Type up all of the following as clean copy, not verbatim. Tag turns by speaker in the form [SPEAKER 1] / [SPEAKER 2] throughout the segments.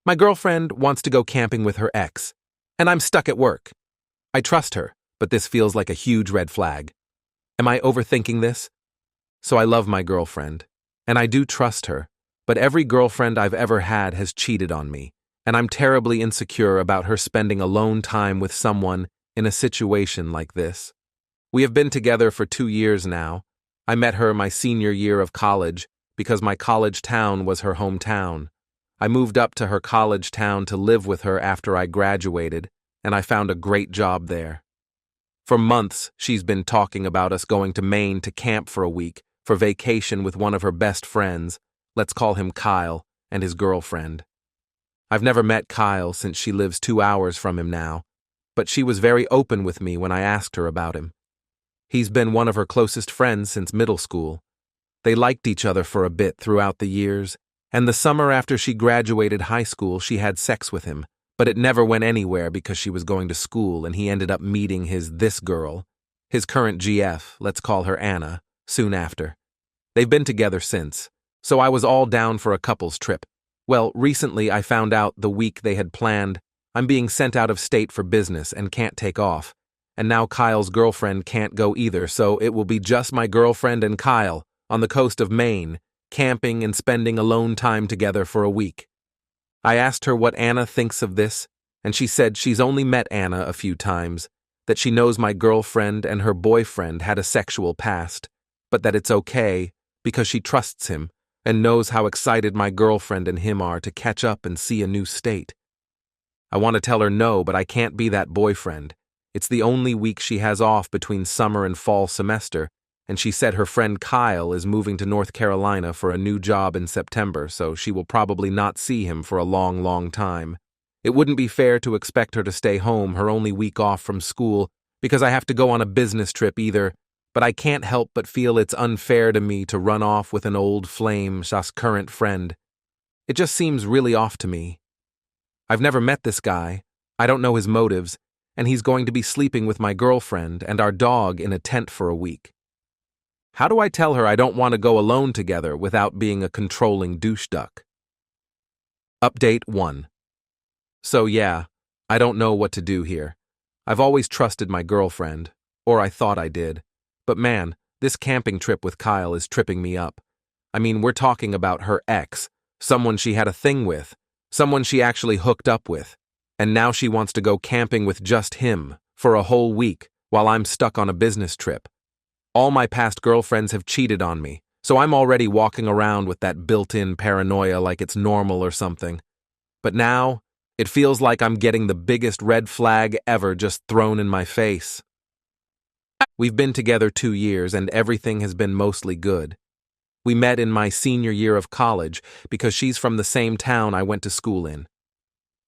[SPEAKER 1] My girlfriend wants to go camping with her ex, and I'm stuck at work. I trust her, but this feels like a huge red flag. Am I overthinking this? So I love my girlfriend, and I do trust her, but every girlfriend I've ever had has cheated on me, and I'm terribly insecure about her spending alone time with someone in a situation like this. We have been together for 2 years now. I met her my senior year of college because my college town was her hometown. I moved up to her college town to live with her after I graduated, and I found a great job there. For months, she's been talking about us going to Maine to camp for a week, for vacation with one of her best friends, let's call him Kyle, and his girlfriend. I've never met Kyle since she lives 2 hours from him now, but she was very open with me when I asked her about him. He's been one of her closest friends since middle school. They liked each other for a bit throughout the years, and the summer after she graduated high school she had sex with him, but it never went anywhere because she was going to school and he ended up meeting this girl, his current GF, let's call her Anna, soon after. They've been together since, so I was all down for a couple's trip. Well, recently I found out the week they had planned, I'm being sent out of state for business and can't take off, and now Kyle's girlfriend can't go either, so it will be just my girlfriend and Kyle on the coast of Maine, camping and spending alone time together for a week. I asked her what Anna thinks of this, and she said she's only met Anna a few times, that she knows my girlfriend and her boyfriend had a sexual past, but that it's okay because she trusts him and knows how excited my girlfriend and him are to catch up and see a new state. I want to tell her no, but I can't be that boyfriend. It's the only week she has off between summer and fall semester, and she said her friend Kyle is moving to North Carolina for a new job in September, so she will probably not see him for a long, long time. It wouldn't be fair to expect her to stay home her only week off from school because I have to go on a business trip either, but I can't help but feel it's unfair to me to run off with an old flame/current friend. It just seems really off to me. I've never met this guy, I don't know his motives, and he's going to be sleeping with my girlfriend and our dog in a tent for a week. How do I tell her I don't want to go alone together without being a controlling douche duck? Update 1. So yeah, I don't know what to do here. I've always trusted my girlfriend, or I thought I did. But man, this camping trip with Kyle is tripping me up. I mean, we're talking about her ex, someone she had a thing with, someone she actually hooked up with, and now she wants to go camping with just him for a whole week while I'm stuck on a business trip. All my past girlfriends have cheated on me, so I'm already walking around with that built-in paranoia like it's normal or something. But now, it feels like I'm getting the biggest red flag ever just thrown in my face. We've been together 2 years and everything has been mostly good. We met in my senior year of college because she's from the same town I went to school in.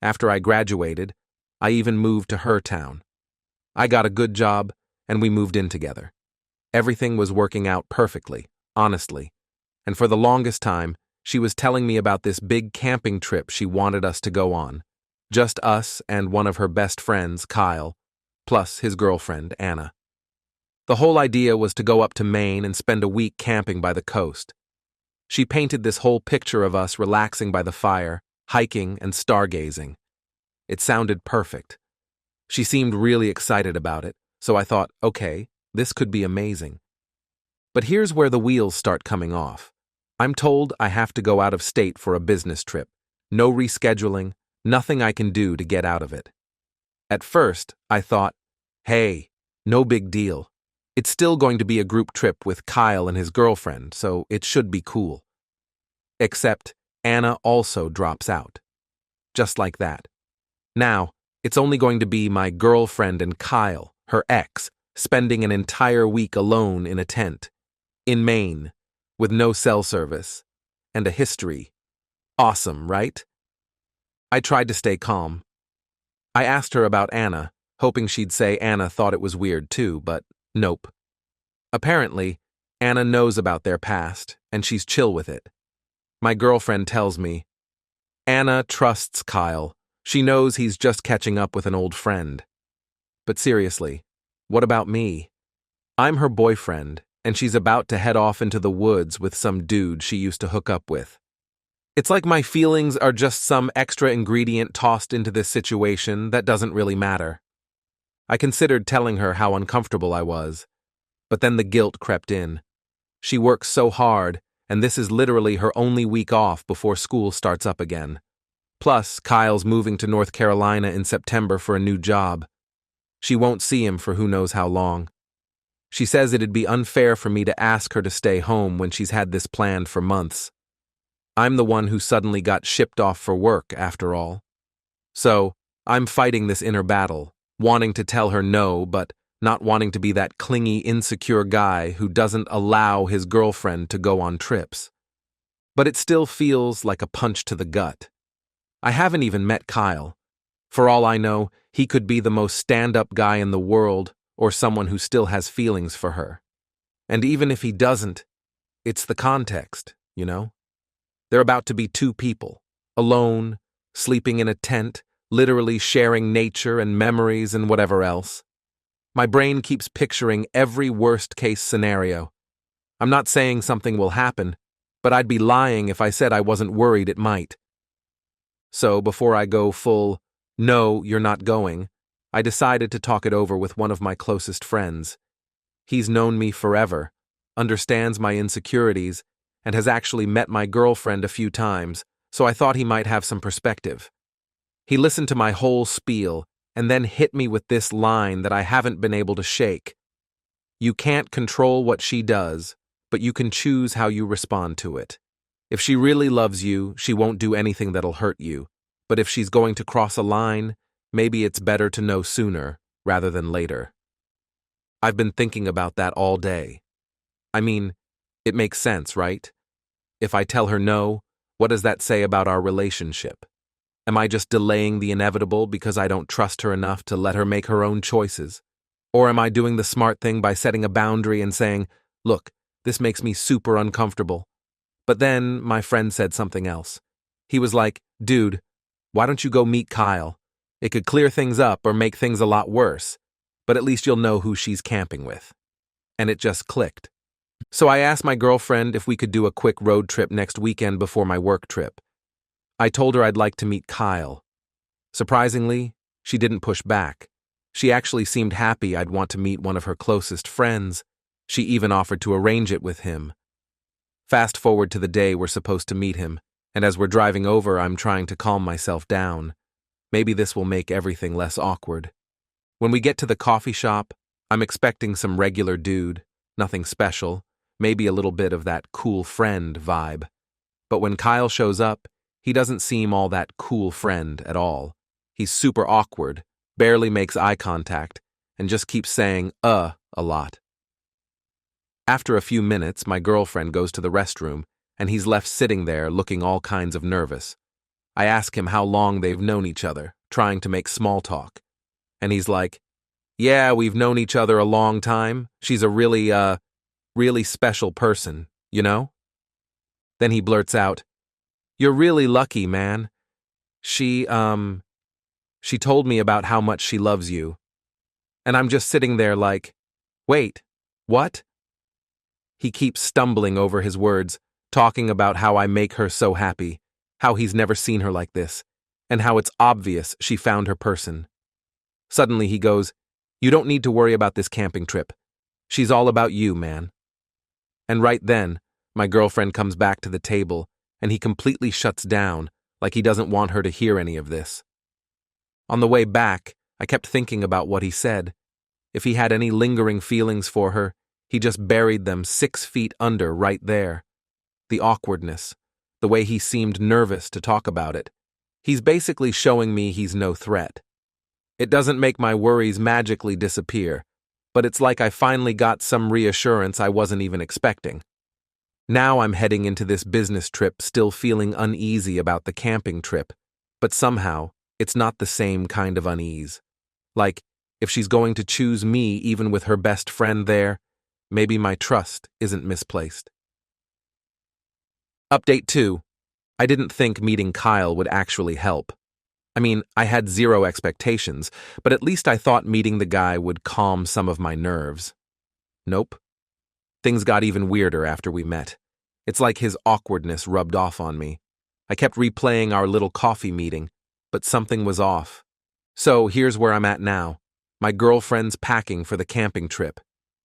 [SPEAKER 1] After I graduated, I even moved to her town. I got a good job and we moved in together. Everything was working out perfectly, honestly, and for the longest time, she was telling me about this big camping trip she wanted us to go on. Just us and one of her best friends, Kyle, plus his girlfriend, Anna. The whole idea was to go up to Maine and spend a week camping by the coast. She painted this whole picture of us relaxing by the fire, hiking and stargazing. It sounded perfect. She seemed really excited about it, so I thought, okay, this could be amazing. But here's where the wheels start coming off. I'm told I have to go out of state for a business trip. No rescheduling, nothing I can do to get out of it. At first, I thought, hey, no big deal. It's still going to be a group trip with Kyle and his girlfriend, so it should be cool. Except Anna also drops out. Just like that. Now, it's only going to be my girlfriend and Kyle, her ex, spending an entire week alone in a tent, in Maine, with no cell service, and a history. Awesome, right? I tried to stay calm. I asked her about Anna, hoping she'd say Anna thought it was weird too, but nope. Apparently, Anna knows about their past, and she's chill with it. My girlfriend tells me, Anna trusts Kyle. She knows he's just catching up with an old friend. But seriously, what about me? I'm her boyfriend, and she's about to head off into the woods with some dude she used to hook up with. It's like my feelings are just some extra ingredient tossed into this situation that doesn't really matter. I considered telling her how uncomfortable I was, but then the guilt crept in. She works so hard, and this is literally her only week off before school starts up again. Plus, Kyle's moving to North Carolina in September for a new job. She won't see him for who knows how long. She says it'd be unfair for me to ask her to stay home when she's had this planned for months. I'm the one who suddenly got shipped off for work, after all. So, I'm fighting this inner battle, wanting to tell her no, but not wanting to be that clingy, insecure guy who doesn't allow his girlfriend to go on trips. But it still feels like a punch to the gut. I haven't even met Kyle. For all I know, he could be the most stand-up guy in the world or someone who still has feelings for her. And even if he doesn't, it's the context, you know? They're about to be two people, alone, sleeping in a tent, literally sharing nature and memories and whatever else. My brain keeps picturing every worst-case scenario. I'm not saying something will happen, but I'd be lying if I said I wasn't worried it might. So before I go full, no, you're not going, I decided to talk it over with one of my closest friends. He's known me forever, understands my insecurities, and has actually met my girlfriend a few times, so I thought he might have some perspective. He listened to my whole spiel and then hit me with this line that I haven't been able to shake. You can't control what she does, but you can choose how you respond to it. If she really loves you, she won't do anything that'll hurt you. But if she's going to cross a line, maybe it's better to know sooner rather than later. I've been thinking about that all day. I mean, it makes sense, right? If I tell her no, what does that say about our relationship? Am I just delaying the inevitable because I don't trust her enough to let her make her own choices? Or am I doing the smart thing by setting a boundary and saying, look, this makes me super uncomfortable? But then my friend said something else. He was like, dude, why don't you go meet Kyle? It could clear things up or make things a lot worse, but at least you'll know who she's camping with. And it just clicked. So I asked my girlfriend if we could do a quick road trip next weekend before my work trip. I told her I'd like to meet Kyle. Surprisingly, she didn't push back. She actually seemed happy I'd want to meet one of her closest friends. She even offered to arrange it with him. Fast forward to the day we're supposed to meet him, and as we're driving over, I'm trying to calm myself down. Maybe this will make everything less awkward. When we get to the coffee shop, I'm expecting some regular dude, nothing special, maybe a little bit of that cool friend vibe. But when Kyle shows up, he doesn't seem all that cool friend at all. He's super awkward, barely makes eye contact, and just keeps saying, a lot. After a few minutes, my girlfriend goes to the restroom, and he's left sitting there looking all kinds of nervous. I ask him how long they've known each other, trying to make small talk. And he's like, yeah, we've known each other a long time. She's a really special person, you know? Then he blurts out, you're really lucky, man. She told me about how much she loves you. And I'm just sitting there like, wait, what? He keeps stumbling over his words, talking about how I make her so happy, how he's never seen her like this, and how it's obvious she found her person. Suddenly he goes, you don't need to worry about this camping trip. She's all about you, man. And right then, my girlfriend comes back to the table, and he completely shuts down, like he doesn't want her to hear any of this. On the way back, I kept thinking about what he said. If he had any lingering feelings for her, he just buried them 6 feet under right there. The awkwardness, the way he seemed nervous to talk about it. He's basically showing me he's no threat. It doesn't make my worries magically disappear, but it's like I finally got some reassurance I wasn't even expecting. Now I'm heading into this business trip still feeling uneasy about the camping trip, but somehow it's not the same kind of unease. Like, if she's going to choose me even with her best friend there, maybe my trust isn't misplaced. Update 2. I didn't think meeting Kyle would actually help. I mean, I had zero expectations, but at least I thought meeting the guy would calm some of my nerves. Nope. Things got even weirder after we met. It's like his awkwardness rubbed off on me. I kept replaying our little coffee meeting, but something was off. So here's where I'm at now. My girlfriend's packing for the camping trip.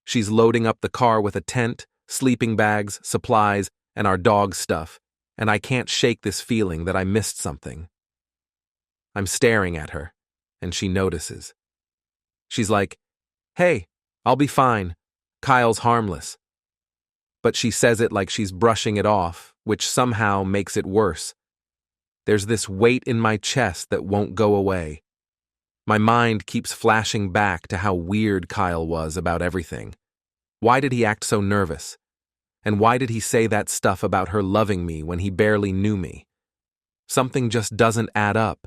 [SPEAKER 1] She's loading up the car with a tent, sleeping bags, supplies, and our dog stuff, and I can't shake this feeling that I missed something. I'm staring at her, and she notices. She's like, "Hey, I'll be fine. Kyle's harmless." But she says it like she's brushing it off, which somehow makes it worse. There's this weight in my chest that won't go away. My mind keeps flashing back to how weird Kyle was about everything. Why did he act so nervous? And why did he say that stuff about her loving me when he barely knew me? Something just doesn't add up.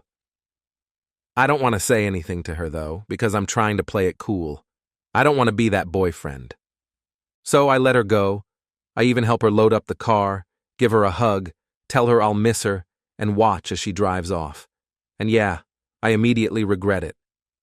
[SPEAKER 1] I don't want to say anything to her, though, because I'm trying to play it cool. I don't want to be that boyfriend. So I let her go. I even help her load up the car, give her a hug, tell her I'll miss her, and watch as she drives off. And yeah, I immediately regret it.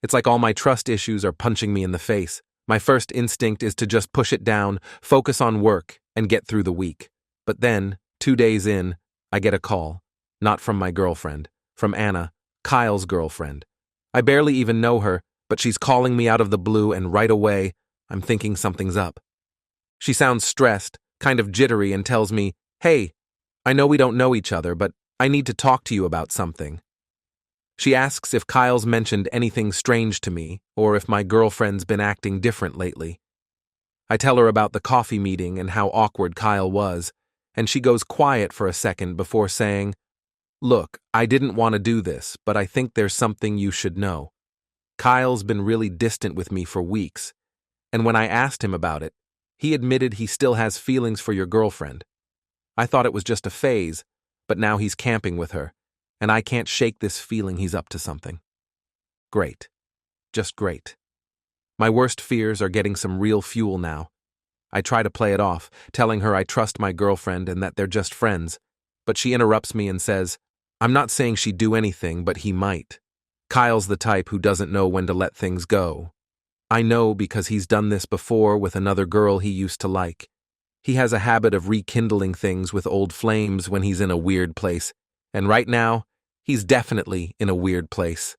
[SPEAKER 1] It's like all my trust issues are punching me in the face. My first instinct is to just push it down, focus on work, and get through the week. But then, 2 days in, I get a call. Not from my girlfriend, from Anna, Kyle's girlfriend. I barely even know her, but she's calling me out of the blue, and right away, I'm thinking something's up. She sounds stressed, kind of jittery, and tells me, "Hey, I know we don't know each other, but I need to talk to you about something." She asks if Kyle's mentioned anything strange to me, or if my girlfriend's been acting different lately. I tell her about the coffee meeting and how awkward Kyle was, and she goes quiet for a second before saying, "Look, I didn't want to do this, but I think there's something you should know. Kyle's been really distant with me for weeks, and when I asked him about it, he admitted he still has feelings for your girlfriend. I thought it was just a phase, but now he's camping with her, and I can't shake this feeling he's up to something." Great. Just great. My worst fears are getting some real fuel now. I try to play it off, telling her I trust my girlfriend and that they're just friends, but she interrupts me and says, "I'm not saying she'd do anything, but he might. Kyle's the type who doesn't know when to let things go. I know because he's done this before with another girl he used to like. He has a habit of rekindling things with old flames when he's in a weird place, and right now, he's definitely in a weird place.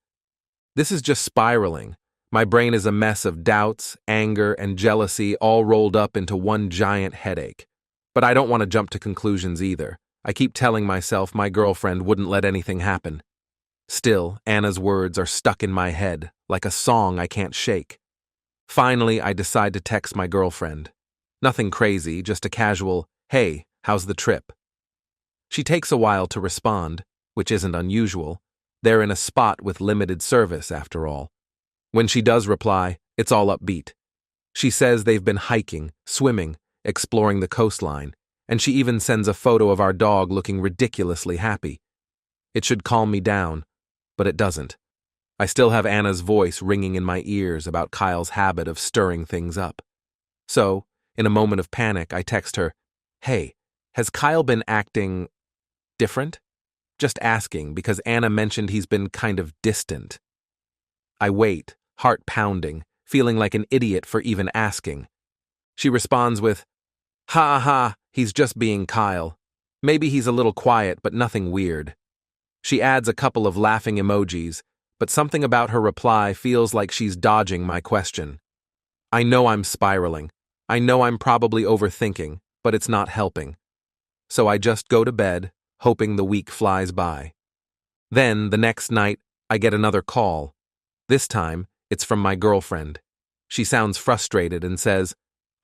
[SPEAKER 1] This is just spiraling. My brain is a mess of doubts, anger, and jealousy all rolled up into one giant headache. But I don't want to jump to conclusions either. I keep telling myself my girlfriend wouldn't let anything happen. Still, Anna's words are stuck in my head, like a song I can't shake. Finally, I decide to text my girlfriend. Nothing crazy, just a casual, "Hey, how's the trip?" She takes a while to respond, which isn't unusual. They're in a spot with limited service, after all. When she does reply, it's all upbeat. She says they've been hiking, swimming, exploring the coastline, and she even sends a photo of our dog looking ridiculously happy. It should calm me down, but it doesn't. I still have Anna's voice ringing in my ears about Kyle's habit of stirring things up. So, in a moment of panic, I text her, "Hey, has Kyle been acting different?" Just asking because Anna mentioned he's been kind of distant. I wait, heart pounding, feeling like an idiot for even asking. She responds with, "Ha ha, he's just being Kyle. Maybe he's a little quiet, but nothing weird." She adds a couple of laughing emojis, but something about her reply feels like she's dodging my question. I know I'm spiraling. I know I'm probably overthinking, but it's not helping. So I just go to bed, hoping the week flies by. Then, the next night, I get another call. This time, it's from my girlfriend. She sounds frustrated and says,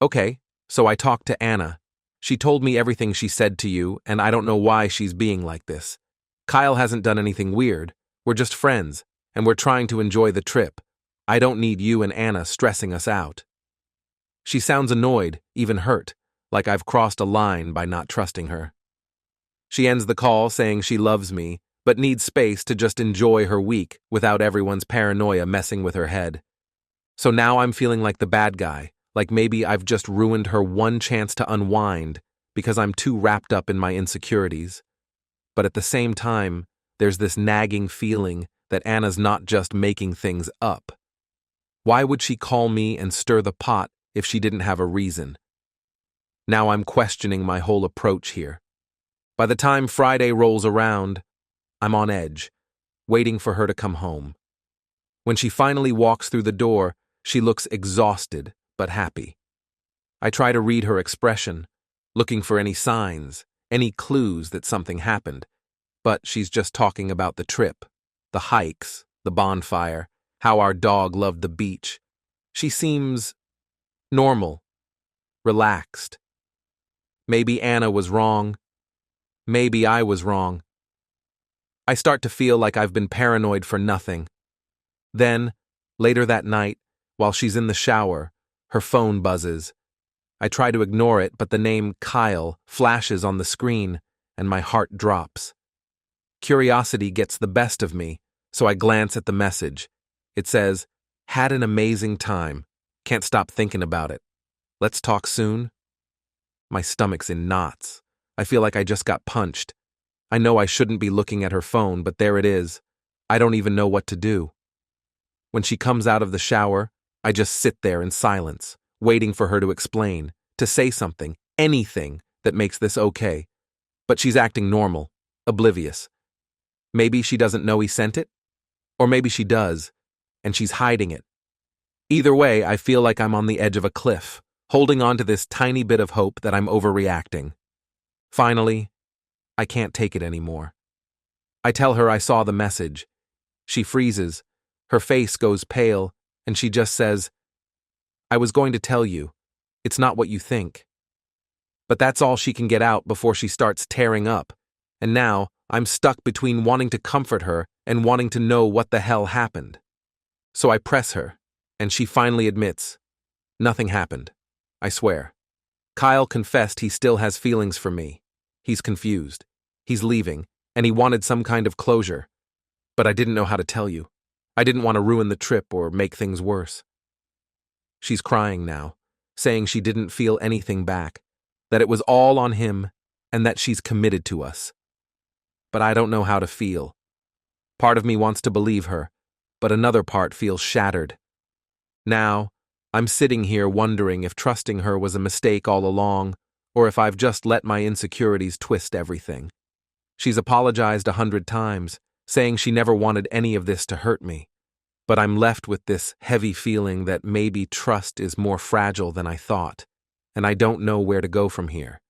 [SPEAKER 1] "Okay, so I talked to Anna. She told me everything she said to you, and I don't know why she's being like this. Kyle hasn't done anything weird. We're just friends, and we're trying to enjoy the trip. I don't need you and Anna stressing us out." She sounds annoyed, even hurt, like I've crossed a line by not trusting her. She ends the call saying she loves me, but needs space to just enjoy her week without everyone's paranoia messing with her head. So now I'm feeling like the bad guy, like maybe I've just ruined her one chance to unwind because I'm too wrapped up in my insecurities. But at the same time, there's this nagging feeling that Anna's not just making things up. Why would she call me and stir the pot if she didn't have a reason? Now I'm questioning my whole approach here. By the time Friday rolls around, I'm on edge, waiting for her to come home. When she finally walks through the door, she looks exhausted but happy. I try to read her expression, looking for any signs, any clues that something happened, but she's just talking about the trip, the hikes, the bonfire, how our dog loved the beach. She seems normal, relaxed. Maybe Anna was wrong. Maybe I was wrong. I start to feel like I've been paranoid for nothing. Then, later that night, while she's in the shower, her phone buzzes. I try to ignore it, but the name Kyle flashes on the screen, and my heart drops. Curiosity gets the best of me, so I glance at the message. It says, "Had an amazing time. Can't stop thinking about it. Let's talk soon." My stomach's in knots. I feel like I just got punched. I know I shouldn't be looking at her phone, but there it is. I don't even know what to do. When she comes out of the shower, I just sit there in silence, waiting for her to explain, to say something, anything that makes this okay. But she's acting normal, oblivious. Maybe she doesn't know he sent it? Or maybe she does, and she's hiding it. Either way, I feel like I'm on the edge of a cliff, holding on to this tiny bit of hope that I'm overreacting. Finally, I can't take it anymore. I tell her I saw the message. She freezes, her face goes pale, and she just says, "I was going to tell you. It's not what you think." But that's all she can get out before she starts tearing up, and now I'm stuck between wanting to comfort her and wanting to know what the hell happened. So I press her, and she finally admits, "Nothing happened. I swear." Kyle confessed he still has feelings for me. He's confused. He's leaving, and he wanted some kind of closure. But I didn't know how to tell you. I didn't want to ruin the trip or make things worse. She's crying now, saying she didn't feel anything back, that it was all on him, and that she's committed to us. But I don't know how to feel. Part of me wants to believe her, but another part feels shattered. Now, I'm sitting here wondering if trusting her was a mistake all along, or if I've just let my insecurities twist everything. She's apologized 100 times, saying she never wanted any of this to hurt me. But I'm left with this heavy feeling that maybe trust is more fragile than I thought, and I don't know where to go from here.